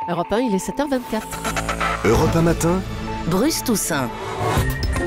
Europe 1, il est 7h24. Europe 1 matin, Bruce Toussaint.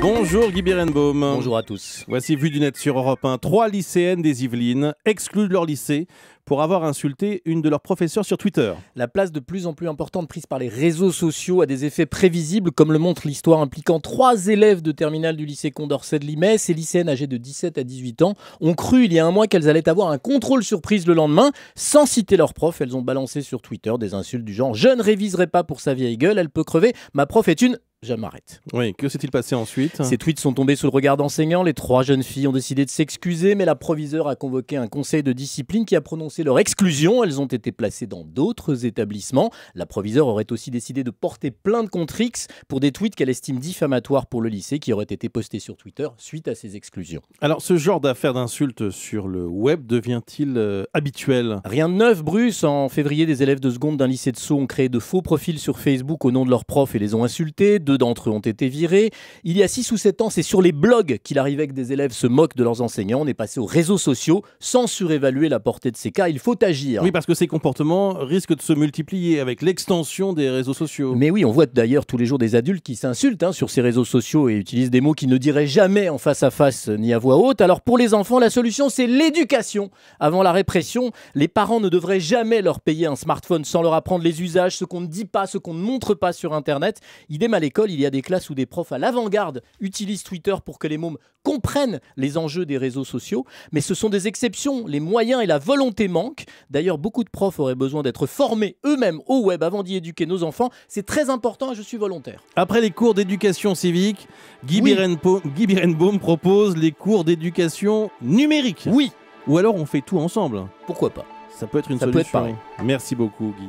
Bonjour Guy Birenbaum. Bonjour à tous. Voici Vue du Net sur Europe 1. 3 lycéennes des Yvelines exclues de leur lycée pour avoir insulté une de leurs professeurs sur Twitter. La place de plus en plus importante prise par les réseaux sociaux a des effets prévisibles, comme le montre l'histoire impliquant 3 élèves de terminale du lycée Condorcet de Limay. Ces lycéennes âgées de 17 à 18 ans ont cru il y a un mois qu'elles allaient avoir un contrôle surprise le lendemain. Sans citer leur prof, elles ont balancé sur Twitter des insultes du genre « Je ne réviserai pas pour sa vieille gueule, elle peut crever, ma prof est une... » Je m'arrête. Oui, que s'est-il passé ensuite ? Ces tweets sont tombés sous le regard d'enseignants. Les 3 jeunes filles ont décidé de s'excuser, mais la proviseure a convoqué un conseil de discipline qui a prononcé leur exclusion. Elles ont été placées dans d'autres établissements. La proviseure aurait aussi décidé de porter plainte contre X pour des tweets qu'elle estime diffamatoires pour le lycée qui auraient été postés sur Twitter suite à ces exclusions. Alors, ce genre d'affaire d'insultes sur le web devient-il habituel ? Rien de neuf, Bruce. En février, des élèves de seconde d'un lycée de Sceaux ont créé de faux profils sur Facebook au nom de leurs profs et les ont insultés. 2 d'entre eux ont été virés. Il y a 6 ou 7 ans, c'est sur les blogs qu'il arrivait que des élèves se moquent de leurs enseignants. On est passé aux réseaux sociaux sans surévaluer la portée de ces cas. Il faut agir. Oui, parce que ces comportements risquent de se multiplier avec l'extension des réseaux sociaux. Mais oui, on voit d'ailleurs tous les jours des adultes qui s'insultent sur ces réseaux sociaux et utilisent des mots qu'ils ne diraient jamais en face à face ni à voix haute. Alors pour les enfants, la solution, c'est l'éducation. Avant la répression, les parents ne devraient jamais leur payer un smartphone sans leur apprendre les usages, ce qu'on ne dit pas, ce qu'on ne montre pas sur Internet. Idem à l'école, il y a des classes où des profs à l'avant-garde utilisent Twitter pour que les mômes comprennent les enjeux des réseaux sociaux. Mais ce sont des exceptions. Les moyens et la volonté manquent. D'ailleurs, beaucoup de profs auraient besoin d'être formés eux-mêmes au web avant d'y éduquer nos enfants. C'est très important et je suis volontaire. Après les cours d'éducation civique, Guy Birenbaum propose les cours d'éducation numérique. Oui. Ou alors on fait tout ensemble. Pourquoi pas ? Ça peut être une Ça solution. peut être pareil. Merci beaucoup Guy.